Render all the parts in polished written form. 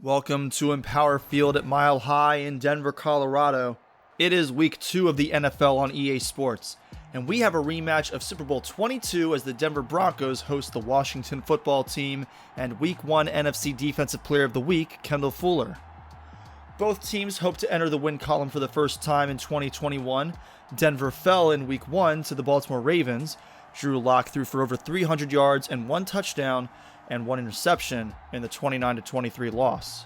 Welcome to Empower Field at Mile High in Denver, Colorado. It is week 2 of the NFL on EA Sports, and we have a rematch of Super Bowl 22 as the Denver Broncos host the Washington football team and week 1 NFC Defensive Player of the Week, Kendall Fuller. Both teams hope to enter the win column for the first time in 2021. Denver fell in week 1 to the Baltimore Ravens. Drew Lock threw for over 300 yards and 1 touchdown and 1 interception in the 29-23 loss.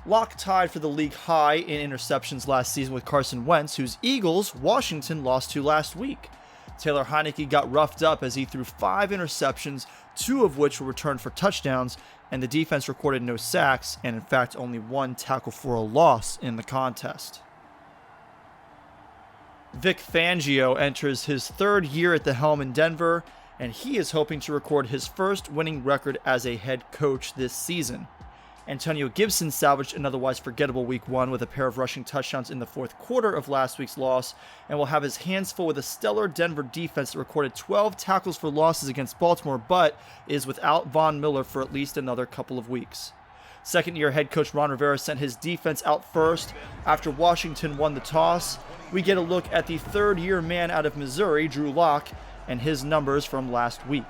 Lock tied for the league high in interceptions last season with Carson Wentz, whose Eagles Washington lost to last week. Taylor Heinicke got roughed up as he threw 5 interceptions, 2 of which were returned for touchdowns, and the defense recorded no sacks and in fact only 1 tackle for a loss in the contest. Vic Fangio enters his 3rd year at the helm in Denver, and he is hoping to record his first winning record as a head coach this season. Antonio Gibson salvaged an otherwise forgettable week 1 with a pair of rushing touchdowns in the 4th quarter of last week's loss, and will have his hands full with a stellar Denver defense that recorded 12 tackles for losses against Baltimore, but is without Von Miller for at least another couple of weeks. Second-year head coach Ron Rivera sent his defense out first after Washington won the toss. We get a look at the 3rd-year man out of Missouri, Drew Lock, and his numbers from last week.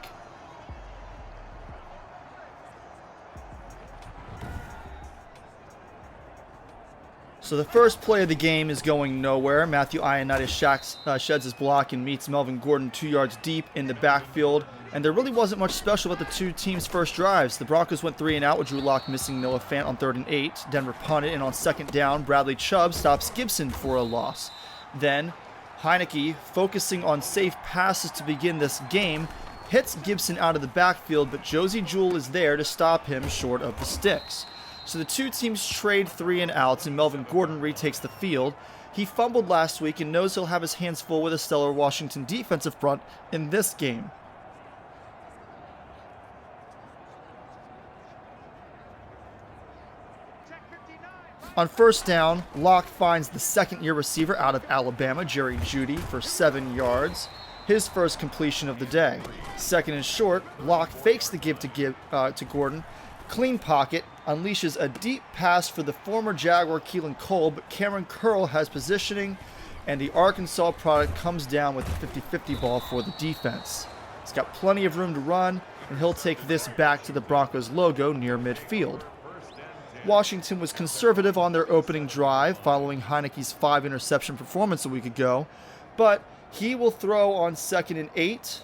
So the first play of the game is going nowhere. Matthew Ioannidis sheds his block and meets Melvin Gordon 2 yards deep in the backfield. And there really wasn't much special about the two teams' first drives. The Broncos went 3 and out with Drew Lock missing Noah Fant on 3rd and 8. Denver punted, and on 2nd down, Bradley Chubb stops Gibson for a loss. Then Heinicke, focusing on safe passes to begin this game, hits Gibson out of the backfield, but Josey Jewell is there to stop him short of the sticks. So the two teams trade 3 and outs, and Melvin Gordon retakes the field. He fumbled last week and knows he'll have his hands full with a stellar Washington defensive front in this game. On 1st down, Lock finds the 2nd-year receiver out of Alabama, Jerry Jeudy, for 7 yards. His first completion of the day. 2nd and short, Lock fakes the give to Gordon. Clean pocket, unleashes a deep pass for the former Jaguar Keelan Cole, but Cameron Curl has positioning, and the Arkansas product comes down with a 50-50 ball for the defense. He's got plenty of room to run, and he'll take this back to the Broncos logo near midfield. Washington was conservative on their opening drive following Heinicke's 5-interception performance a week ago, but he will throw on 2nd and 8,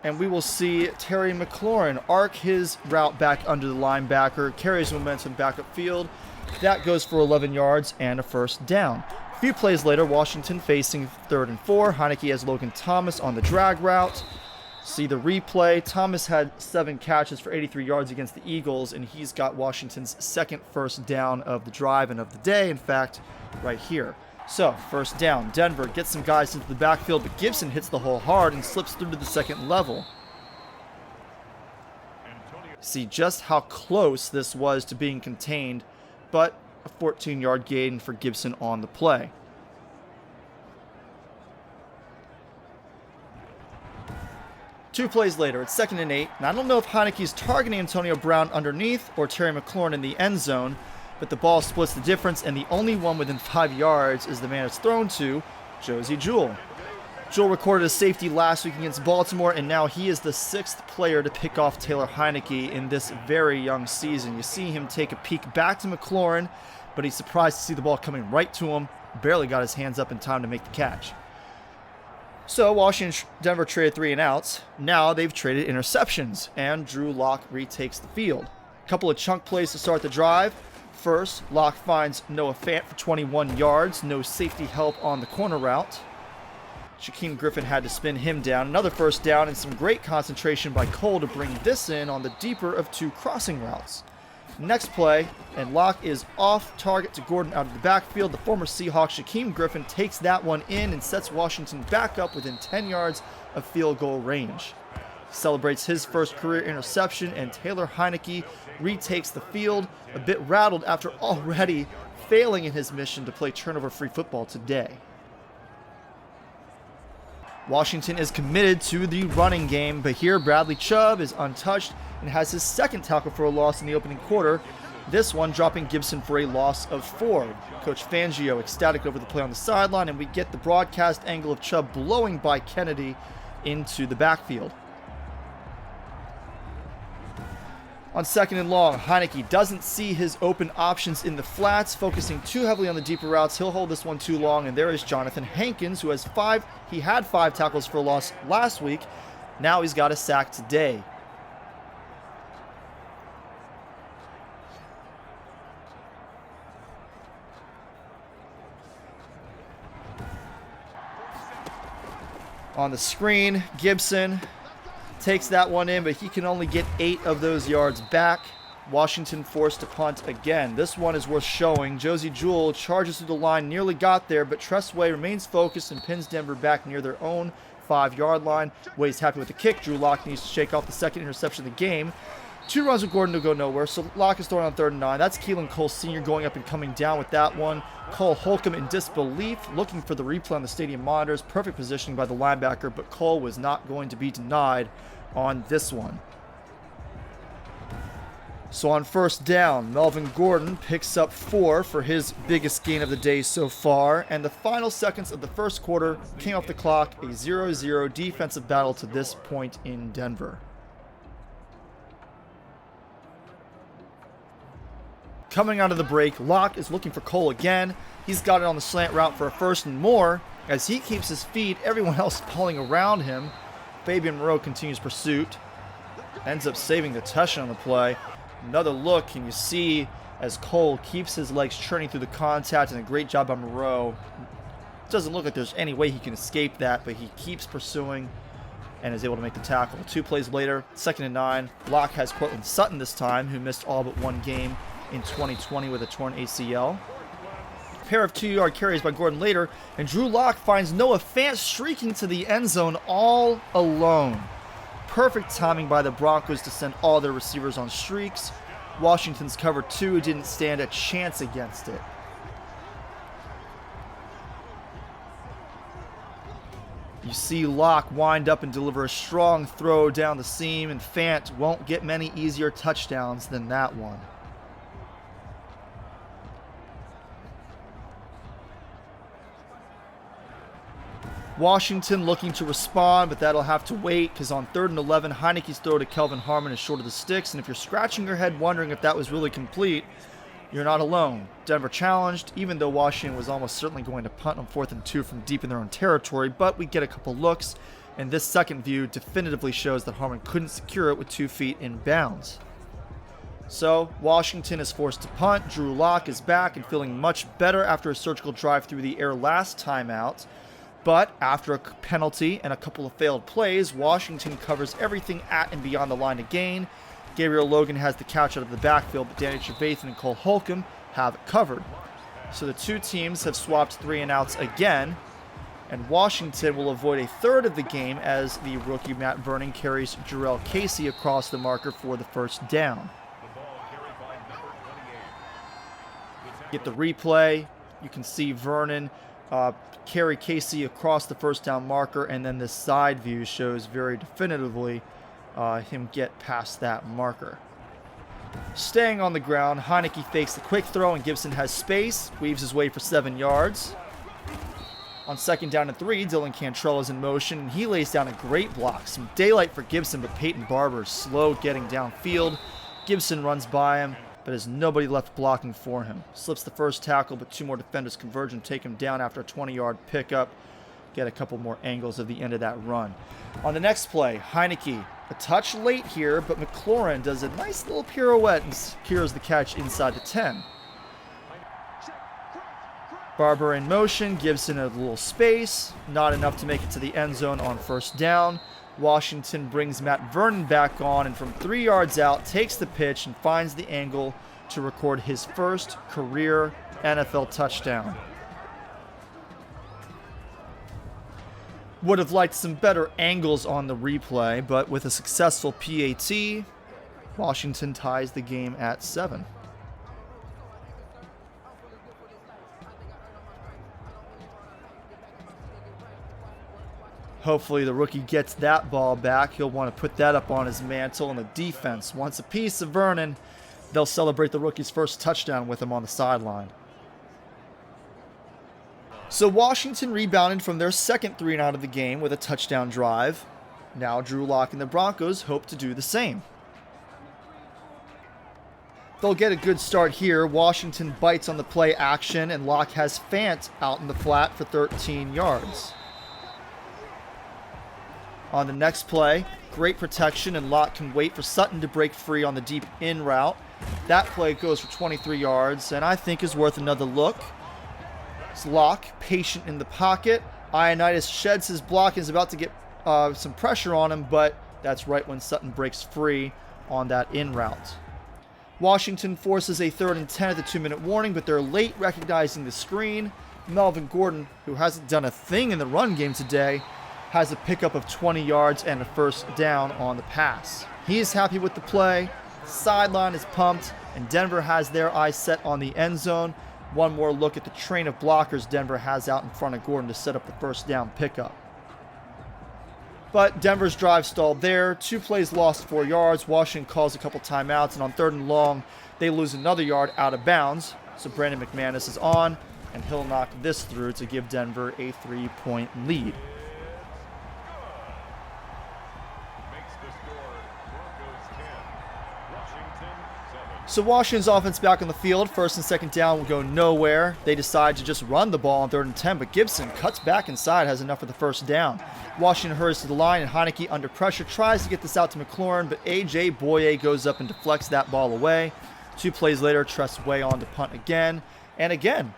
and we will see Terry McLaurin arc his route back under the linebacker, carries momentum back upfield. That goes for 11 yards and a 1st down. A few plays later, Washington facing 3rd and 4. Heinicke has Logan Thomas on the drag route. See the replay. Thomas had 7 catches for 83 yards against the Eagles, and he's got Washington's 2nd first down of the drive and of the day, in fact, right here. So, 1st down. Denver gets some guys into the backfield, but Gibson hits the hole hard and slips through to the 2nd level. See just how close this was to being contained, but a 14-yard gain for Gibson on the play. Two plays later, it's 2nd and 8, and I don't know if Heinicke's targeting Antonio Brown underneath or Terry McLaurin in the end zone, but the ball splits the difference, and the only one within 5 yards is the man it's thrown to, Josey Jewell. Jewell recorded a safety last week against Baltimore, and now he is the 6th player to pick off Taylor Heinicke in this very young season. You see him take a peek back to McLaurin, but he's surprised to see the ball coming right to him, barely got his hands up in time to make the catch. So Denver traded 3 and outs. Now they've traded interceptions, and Drew Lock retakes the field. A couple of chunk plays to start the drive. First, Lock finds Noah Fant for 21 yards. No safety help on the corner route. Shaquem Griffin had to spin him down. Another 1st down and some great concentration by Cole to bring this in on the deeper of 2 crossing routes. Next play, and Lock is off target to Gordon out of the backfield. The former Seahawk Shaquem Griffin takes that one in and sets Washington back up within 10 yards of field goal range. Celebrates his first career interception, and Taylor Heinicke retakes the field, a bit rattled after already failing in his mission to play turnover-free football today. Washington is committed to the running game, but here Bradley Chubb is untouched and has his 2nd tackle for a loss in the opening quarter. This one dropping Gibson for a loss of 4. Coach Fangio ecstatic over the play on the sideline, and we get the broadcast angle of Chubb blowing by Kennedy into the backfield. On 2nd and long, Heineke doesn't see his open options in the flats, focusing too heavily on the deeper routes. He'll hold this one too long, and there is Jonathan Hankins, who has 5. He had 5 tackles for a loss last week. Now he's got a sack today. On the screen, Gibson takes that one in, but he can only get 8 of those yards back. Washington forced to punt again. This one is worth showing. Josie Jewell charges through the line, nearly got there, but Tressway remains focused and pins Denver back near their own 5-yard line. Way's happy with the kick. Drew Lock needs to shake off the second interception of the game. 2 runs with Gordon to go nowhere, so Lock is throwing on 3rd and 9. That's Keelan Cole Sr. going up and coming down with that one. Cole Holcomb in disbelief, looking for the replay on the stadium monitors. Perfect positioning by the linebacker, but Cole was not going to be denied on this one. So on 1st down, Melvin Gordon picks up 4 for his biggest gain of the day so far, and the final seconds of the first quarter came off the clock, a 0-0 defensive battle to this point in Denver. Coming out of the break, Locke is looking for Cole again. He's got it on the slant route for a 1st and more. As he keeps his feet, everyone else pulling around him. Fabian Moreau continues pursuit. Ends up saving the touchdown on the play. Another look, and you see as Cole keeps his legs churning through the contact, and a great job by Moreau. It doesn't look like there's any way he can escape that, but he keeps pursuing and is able to make the tackle. 2 plays later, 2nd and 9. Locke has Cortland Sutton this time, who missed all but 1 game in 2020 with a torn ACL. A pair of 2-yard carries by Gordon later, and Drew Lock finds Noah Fant streaking to the end zone all alone. Perfect timing by the Broncos to send all their receivers on streaks. Washington's cover 2 didn't stand a chance against it. You see Locke wind up and deliver a strong throw down the seam, and Fant won't get many easier touchdowns than that one. Washington looking to respond, but that'll have to wait because on 3rd and 11, Heineke's throw to Kelvin Harmon is short of the sticks, and if you're scratching your head wondering if that was really complete, you're not alone. Denver challenged, even though Washington was almost certainly going to punt on 4th and 2 from deep in their own territory, but we get a couple looks, and this second view definitively shows that Harmon couldn't secure it with 2 feet in bounds. So, Washington is forced to punt. Drew Lock is back and feeling much better after a surgical drive through the air last time out. But after a penalty and a couple of failed plays, Washington covers everything at and beyond the line to gain. Gabriel Logan has the catch out of the backfield, but Danny Trevathan and Cole Holcomb have it covered. So the 2 teams have swapped 3 and outs again, and Washington will avoid a third of the game as the rookie Matt Vernon carries Jarrell Casey across the marker for the 1st down. Get the replay. You can see Vernon carry Casey across the 1st down marker, and then this side view shows very definitively him get past that marker. Staying on the ground, Heineke fakes the quick throw, and Gibson has space, weaves his way for 7 yards. On 2nd down and 3, Dylan Cantrell is in motion, and he lays down a great block. Some daylight for Gibson, but Peyton Barber is slow getting downfield. Gibson runs by him, but there's nobody left blocking for him. Slips the 1st tackle, but 2 more defenders converge and take him down after a 20-yard pickup. Get a couple more angles of the end of that run. On the next play, Heineke, a touch late here, but McLaurin does a nice little pirouette and secures the catch inside the 10. Barber in motion, Gibson a little space, not enough to make it to the end zone on 1st down. Washington brings Matt Vernon back on, and from 3 yards out, takes the pitch and finds the angle to record his 1st career NFL touchdown. Would have liked some better angles on the replay, but with a successful PAT, Washington ties the game at 7. Hopefully the rookie gets that ball back. He'll want to put that up on his mantle, and the defense wants a piece of Vernon. They'll celebrate the rookie's first touchdown with him on the sideline. So Washington rebounded from their second 3-and-out of the game with a touchdown drive. Now Drew Lock and the Broncos hope to do the same. They'll get a good start here. Washington bites on the play action, and Lock has Fant out in the flat for 13 yards. On the next play, great protection, and Lock can wait for Sutton to break free on the deep in route. That play goes for 23 yards, and I think is worth another look. It's Lock, patient in the pocket. Ioannidis sheds his block and is about to get some pressure on him, but that's right when Sutton breaks free on that in route. Washington forces a 3rd and 10 at the 2-minute warning, but they're late recognizing the screen. Melvin Gordon, who hasn't done a thing in the run game today, has a pickup of 20 yards and a first down on the pass. He is happy with the play. Sideline is pumped, and Denver has their eyes set on the end zone. One more look at the train of blockers Denver has out in front of Gordon to set up the first down pickup. But Denver's drive stalled there. 2 plays lost 4 yards. Washington calls a couple timeouts, and on 3rd and long, they lose another yard out of bounds. So Brandon McManus is on, and he'll knock this through to give Denver a 3-point lead. So Washington's offense back on the field. 1st and 2nd down will go nowhere. They decide to just run the ball on 3rd and 10, but Gibson cuts back inside, has enough for the first down. Washington hurries to the line, and Heineke under pressure tries to get this out to McLaurin, but A.J. Boye goes up and deflects that ball away. 2 plays later, Tress way on to punt again. And again,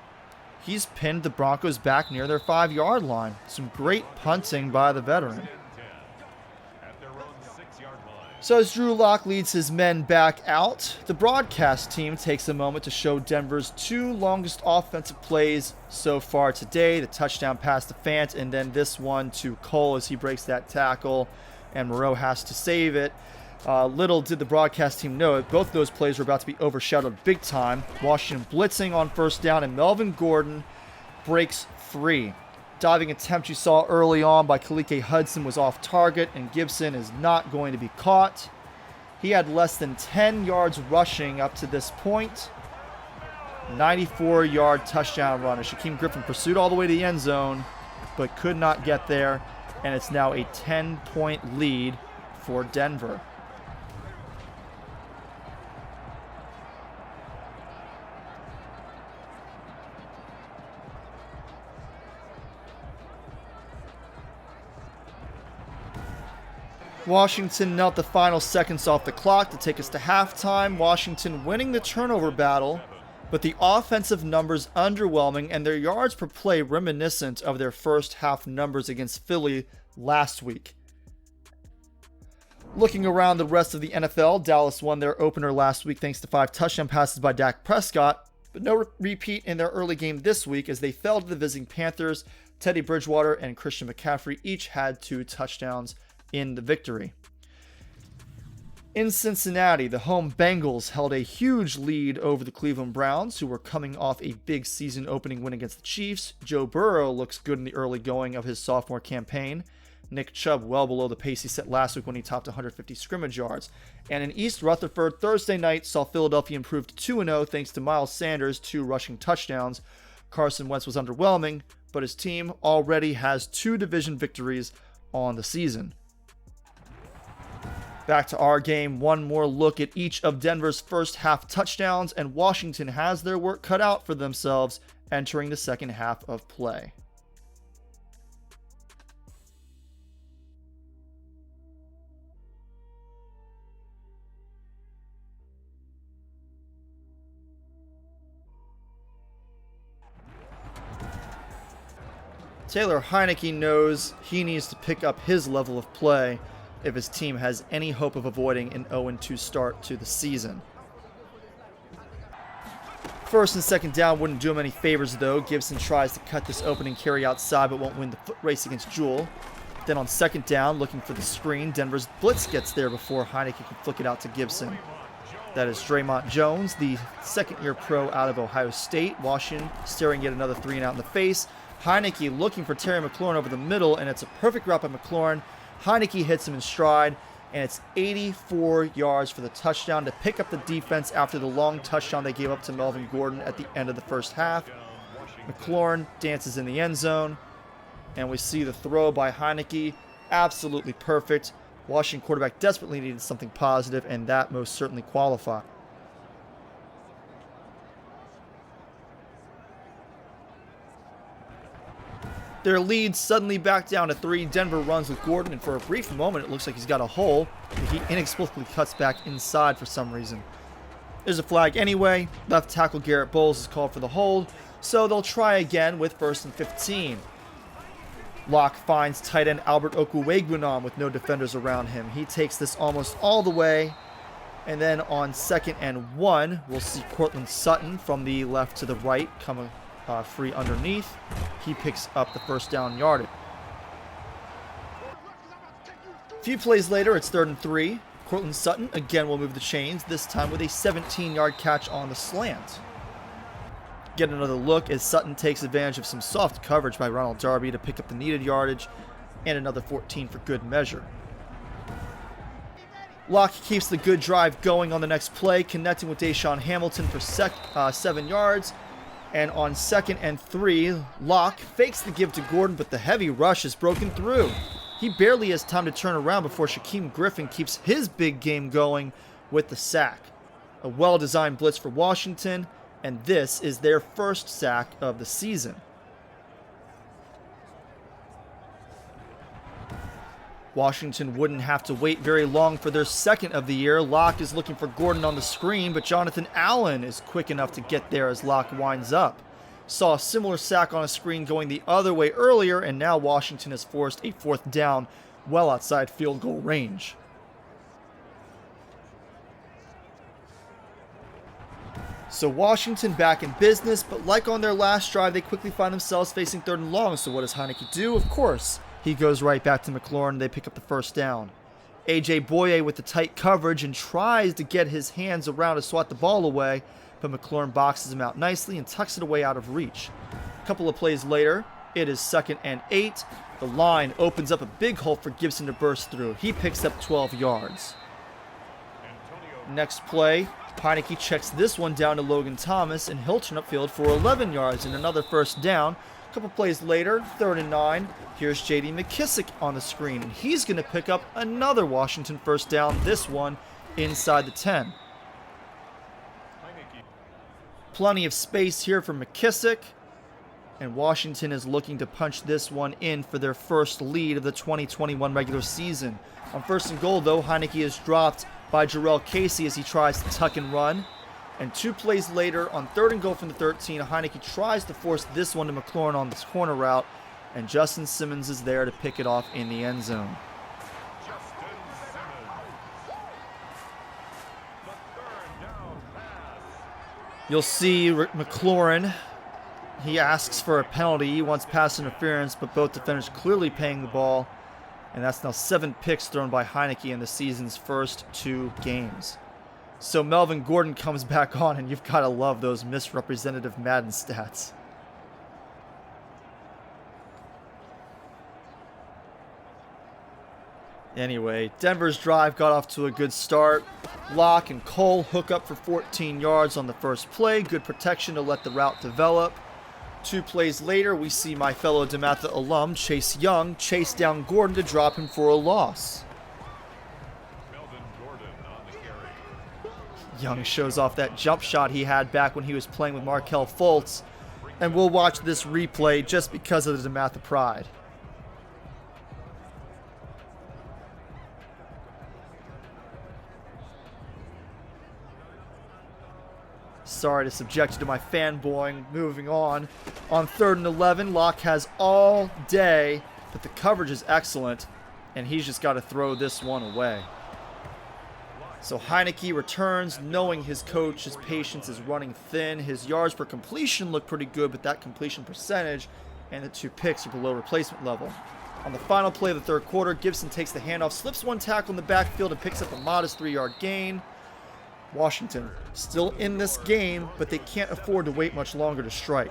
he's pinned the Broncos back near their 5-yard line. Some great punting by the veteran. So as Drew Lock leads his men back out, the broadcast team takes a moment to show Denver's 2 longest offensive plays so far today. The touchdown pass to Fant, and then this one to Cole as he breaks that tackle, and Moreau has to save it. Little did the broadcast team know it, both those plays were about to be overshadowed big time. Washington blitzing on 1st down, and Melvin Gordon breaks free. Diving attempt you saw early on by Kalike Hudson was off target, and Gibson is not going to be caught. He had less than 10 yards rushing up to this point. 94-yard touchdown run. Shaquem Griffin pursued all the way to the end zone, but could not get there, and it's now a 10-point lead for Denver. Washington knelt the final seconds off the clock to take us to halftime. Washington winning the turnover battle, but the offensive numbers underwhelming and their yards per play reminiscent of their first half numbers against Philly last week. Looking around the rest of the NFL, Dallas won their opener last week thanks to 5 touchdown passes by Dak Prescott, but no repeat in their early game this week as they fell to the visiting Panthers. Teddy Bridgewater and Christian McCaffrey each had 2 touchdowns in the victory. In Cincinnati, the home Bengals held a huge lead over the Cleveland Browns, who were coming off a big season opening win against the Chiefs. Joe Burrow looks good in the early going of his sophomore campaign. Nick Chubb well below the pace he set last week when he topped 150 scrimmage yards. And in East Rutherford, Thursday night saw Philadelphia improve to 2-0 thanks to Miles Sanders' 2 rushing touchdowns. Carson Wentz was underwhelming, but his team already has 2 division victories on the season. Back to our game, one more look at each of Denver's first half touchdowns, and Washington has their work cut out for themselves entering the second half of play. Taylor Heineke knows he needs to pick up his level of play if his team has any hope of avoiding an 0-2 start to the season. 1st and 2nd down wouldn't do him any favors though. Gibson tries to cut this opening carry outside but won't win the foot race against Jewell. Then on 2nd down, looking for the screen, Denver's blitz gets there before Heineke can flick it out to Gibson. That is Draymond Jones, the 2nd-year pro out of Ohio State. Washington staring yet another 3-and-out in the face. Heineke looking for Terry McLaurin over the middle, and it's a perfect route by McLaurin. Heineke hits him in stride, and it's 84 yards for the touchdown to pick up the defense after the long touchdown they gave up to Melvin Gordon at the end of the first half. McLaurin dances in the end zone, and we see the throw by Heineke. Absolutely perfect. Washington quarterback desperately needed something positive, and that most certainly qualified. Their lead suddenly back down to 3. Denver runs with Gordon, and for a brief moment it looks like he's got a hole, but he inexplicably cuts back inside for some reason. There's a flag anyway. Left tackle Garrett Bowles is called for the hold, so they'll try again with 1st and 15. Locke finds tight end Albert Okwuegbunam with no defenders around him. He takes this almost all the way, and then on 2nd and 1, we'll see Courtland Sutton from the left to the right come free underneath. He picks up the first down yardage. A few plays later, it's 3rd and 3. Courtland Sutton again will move the chains, this time with a 17-yard catch on the slant. Get another look as Sutton takes advantage of some soft coverage by Ronald Darby to pick up the needed yardage, and another 14 for good measure. Locke keeps the good drive going on the next play, connecting with Deshaun Hamilton for 7 yards. And on 2nd and 3, Locke fakes the give to Gordon, but the heavy rush is broken through. He barely has time to turn around before Shaquem Griffin keeps his big game going with the sack. A well-designed blitz for Washington, and this is their first sack of the season. Washington wouldn't have to wait very long for their second of the year. Locke is looking for Gordon on the screen, but Jonathan Allen is quick enough to get there as Locke winds up. Saw a similar sack on a screen going the other way earlier, and now Washington has forced a 4th down well outside field goal range. So Washington back in business, but like on their last drive, they quickly find themselves facing 3rd and long. So what does Heineke do? Of course, he goes right back to McLaurin. They pick up the first down. A.J. Boye with the tight coverage and tries to get his hands around to swat the ball away, but McLaurin boxes him out nicely and tucks it away out of reach. A couple of plays later, it is 2nd and 8. The line opens up a big hole for Gibson to burst through. He picks up 12 yards. Next play, Heineke checks this one down to Logan Thomas, and he'll turn upfield for 11 yards and another first down. A couple plays later, 3rd and 9, here's J.D. McKissick on the screen, and he's going to pick up another Washington first down, this one inside the 10. Plenty of space here for McKissick, and Washington is looking to punch this one in for their first lead of the 2021 regular season. On 1st and goal, though, Heineke is dropped by Jarrell Casey as he tries to tuck and run. And 2 plays later, on 3rd and goal from the 13, Heineke tries to force this one to McLaurin on this corner route, and Justin Simmons is there to pick it off in the end zone. You'll see McLaurin, he asks for a penalty. He wants pass interference, but both defenders clearly paying the ball. And that's now 7 picks thrown by Heineke in the season's first 2 games. So Melvin Gordon comes back on, and you've got to love those misrepresentative Madden stats. Anyway, Denver's drive got off to a good start. Locke and Cole hook up for 14 yards on the first play. Good protection to let the route develop. 2 plays later, we see my fellow DeMatha alum, Chase Young, chase down Gordon to drop him for a loss. Young shows off that jump shot he had back when he was playing with Markelle Fultz, and we'll watch this replay just because of the DeMatha pride. Sorry to subject you to my fanboying. Moving on. On 3rd and 11, Locke has all day, but the coverage is excellent, and he's just got to throw this one away. So Heineke returns, knowing his coach's patience is running thin. His yards per completion look pretty good, but that completion percentage and the 2 picks are below replacement level. On the final play of the 3rd quarter, Gibson takes the handoff, slips 1 tackle in the backfield, and picks up a modest 3-yard gain. Washington still in this game, but they can't afford to wait much longer to strike.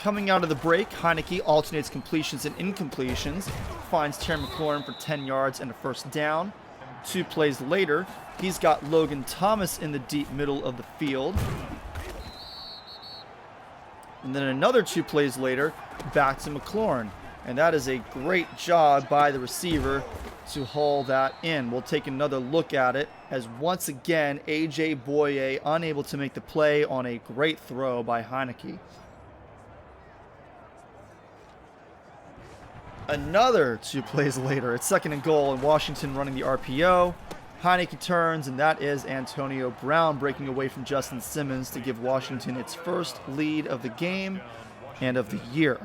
Coming out of the break, Heineke alternates completions and incompletions, finds Terry McLaurin for 10 yards and a first down. 2 plays later, he's got Logan Thomas in the deep middle of the field. And then another 2 plays later, back to McLaurin. And that is a great job by the receiver to haul that in. We'll take another look at it as once again, A.J. Boye unable to make the play on a great throw by Heineke. Another 2 plays later, it's 2nd and goal and Washington running the RPO. Heineke turns, and that is Antonio Brown breaking away from Justin Simmons to give Washington its first lead of the game and of the year.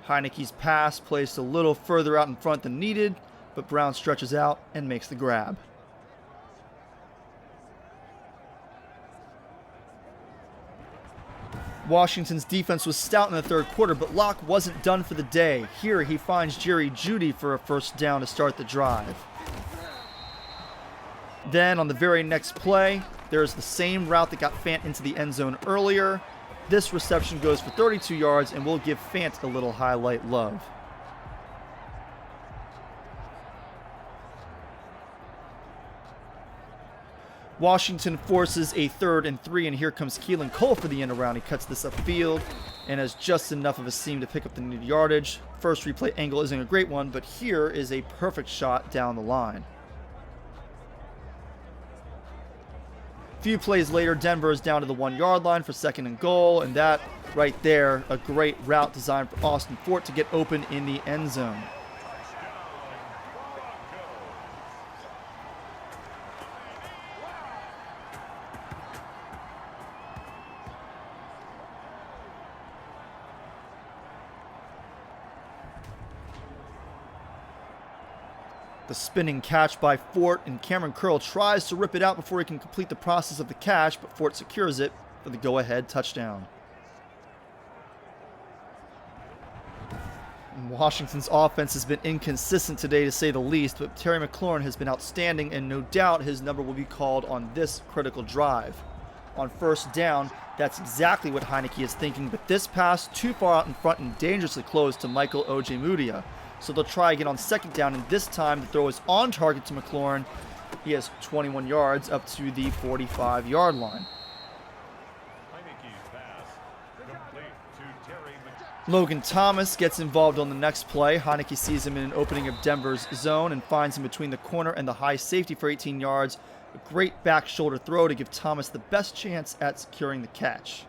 Heineke's pass placed a little further out in front than needed, but Brown stretches out and makes the grab. Washington's defense was stout in the 3rd quarter, but Locke wasn't done for the day. Here he finds Jerry Jeudy for a first down to start the drive. Then on the very next play, there's the same route that got Fant into the end zone earlier. This reception goes for 32 yards, and we'll give Fant a little highlight love. Washington forces a 3rd and 3, and here comes Keelan Cole for the end around. He cuts this upfield and has just enough of a seam to pick up the needed yardage. First replay angle isn't a great one, but here is a perfect shot down the line. A few plays later, Denver is down to the 1-yard line for 2nd and goal, and that right there, a great route designed for Austin Fort to get open in the end zone. The spinning catch by Fort, and Cameron Curl tries to rip it out before he can complete the process of the catch, but Fort secures it for the go-ahead touchdown. And Washington's offense has been inconsistent today, to say the least, but Terry McLaurin has been outstanding, and no doubt his number will be called on this critical drive. On first down, that's exactly what Heineke is thinking, but this pass too far out in front and dangerously close to Michael Ojemudia. So they'll try again on 2nd down, and this time the throw is on target to McLaurin. He has 21 yards up to the 45-yard line. Logan Thomas gets involved on the next play. Heineke sees him in an opening of Denver's zone and finds him between the corner and the high safety for 18 yards. A great back shoulder throw to give Thomas the best chance at securing the catch.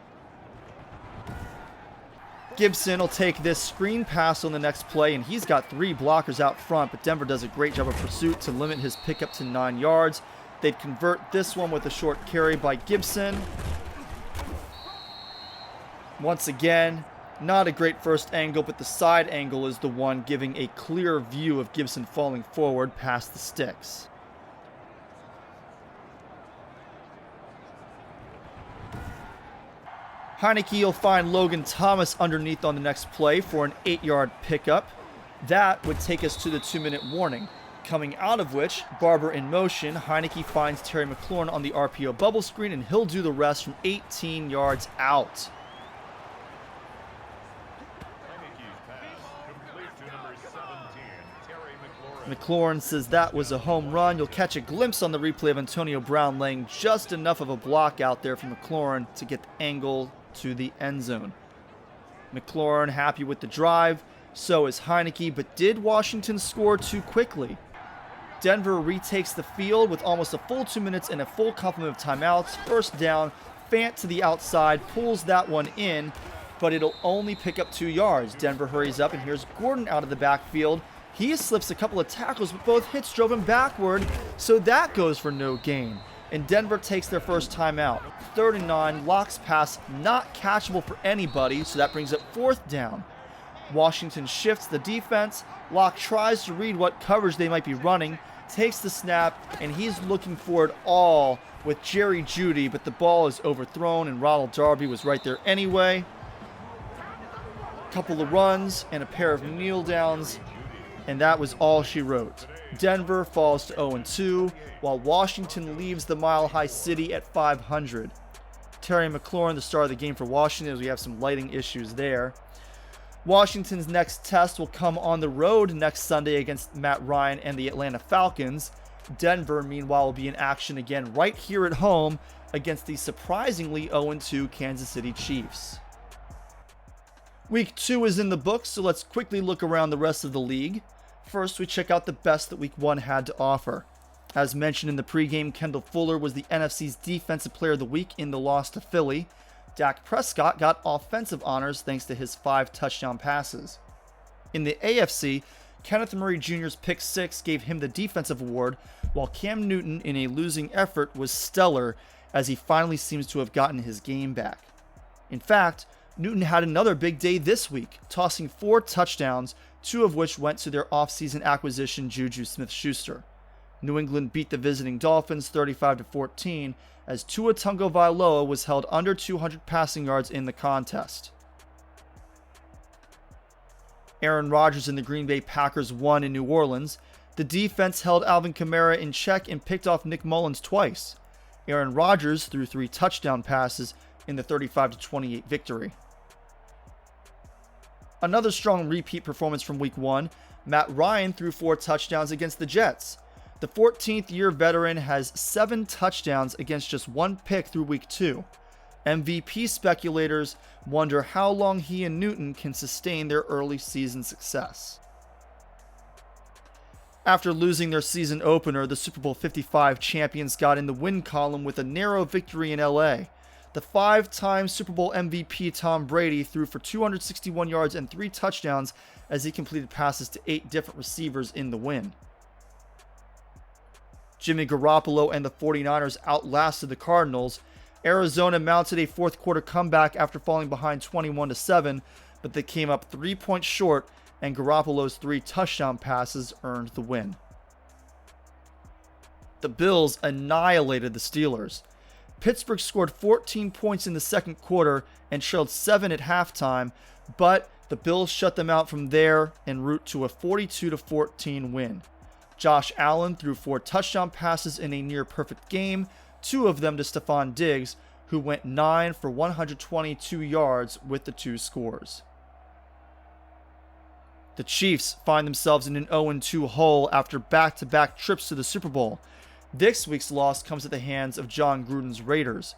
Gibson will take this screen pass on the next play, and he's got 3 blockers out front, but Denver does a great job of pursuit to limit his pickup to 9 yards. They'd convert this one with a short carry by Gibson. Once again, not a great first angle, but the side angle is the one giving a clear view of Gibson falling forward past the sticks. Heineke will find Logan Thomas underneath on the next play for an 8-yard pickup. That would take us to the 2-minute warning, coming out of which, Barber in motion, Heineke finds Terry McLaurin on the RPO bubble screen, and he'll do the rest from 18 yards out. McLaurin says that was a home run. You'll catch a glimpse on the replay of Antonio Brown laying just enough of a block out there for McLaurin to get the angle to the end zone. McLaurin happy with the drive, so is Heineke, but did Washington score too quickly? Denver retakes the field with almost a full 2 minutes and a full complement of timeouts. First down, Fant to the outside, pulls that one in, but it'll only pick up 2 yards. Denver hurries up, and here's Gordon out of the backfield. He slips a couple of tackles, but both hits drove him backward, so that goes for no gain. And Denver takes their first timeout. 3rd and 9, Locke's pass not catchable for anybody, so that brings up 4th down. Washington shifts the defense. Locke tries to read what coverage they might be running, takes the snap, and he's looking for it all with Jerry Jeudy, but the ball is overthrown, and Ronald Darby was right there anyway. Couple of runs and a pair of kneel downs, and that was all she wrote. Denver falls to 0-2, while Washington leaves the Mile High City at 500. Terry McLaurin, the star of the game for Washington, as we have some lighting issues there. Washington's next test will come on the road next Sunday against Matt Ryan and the Atlanta Falcons. Denver, meanwhile, will be in action again right here at home against the surprisingly 0-2 Kansas City Chiefs. Week 2 is in the books, so let's quickly look around the rest of the league. First, we check out the best that Week 1 had to offer. As mentioned in the pregame, Kendall Fuller was the NFC's Defensive Player of the Week in the loss to Philly. Dak Prescott got offensive honors thanks to his 5 touchdown passes. In the AFC, Kenneth Murray Jr.'s pick 6 gave him the defensive award, while Cam Newton, in a losing effort, was stellar as he finally seems to have gotten his game back. In fact, Newton had another big day this week, tossing 4 touchdowns, 2 of which went to their offseason acquisition Juju Smith-Schuster. New England beat the visiting Dolphins 35-14 as Tua Tagovailoa was held under 200 passing yards in the contest. Aaron Rodgers and the Green Bay Packers won in New Orleans. The defense held Alvin Kamara in check and picked off Nick Mullins twice. Aaron Rodgers threw 3 touchdown passes in the 35-28 victory. Another strong repeat performance from Week 1, Matt Ryan threw 4 touchdowns against the Jets. The 14th-year veteran has 7 touchdowns against just 1 pick through Week 2. MVP speculators wonder how long he and Newton can sustain their early season success. After losing their season opener, the Super Bowl 55 champions got in the win column with a narrow victory in LA. The 5-time Super Bowl MVP Tom Brady threw for 261 yards and 3 touchdowns as he completed passes to 8 different receivers in the win. Jimmy Garoppolo and the 49ers outlasted the Cardinals. Arizona mounted a fourth-quarter comeback after falling behind 21-7, but they came up 3 points short, and Garoppolo's 3 touchdown passes earned the win. The Bills annihilated the Steelers. Pittsburgh scored 14 points in the second quarter and trailed 7 at halftime, but the Bills shut them out from there en route to a 42-14 win. Josh Allen threw 4 touchdown passes in a near-perfect game, 2 of them to Stephon Diggs, who went 9 for 122 yards with the 2 scores. The Chiefs find themselves in an 0-2 hole after back-to-back trips to the Super Bowl. This week's loss comes at the hands of John Gruden's Raiders.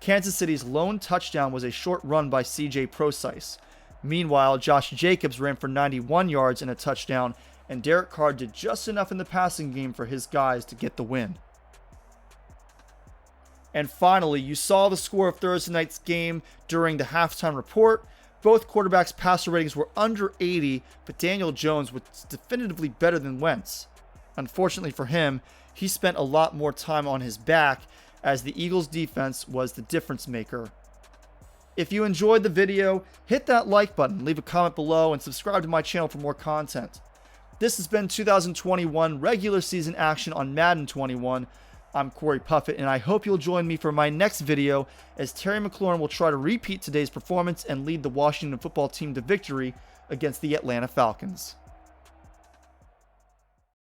Kansas City's lone touchdown was a short run by C.J. Prosise. Meanwhile, Josh Jacobs ran for 91 yards and a touchdown, and Derek Carr did just enough in the passing game for his guys to get the win. And finally, you saw the score of Thursday night's game during the halftime report. Both quarterbacks' passer ratings were under 80, but Daniel Jones was definitively better than Wentz. Unfortunately for him, he spent a lot more time on his back as the Eagles' defense was the difference maker. If you enjoyed the video, hit that like button, leave a comment below, and subscribe to my channel for more content. This has been 2021 regular season action on Madden 21. I'm Corey Puffett, and I hope you'll join me for my next video as Terry McLaurin will try to repeat today's performance and lead the Washington football team to victory against the Atlanta Falcons.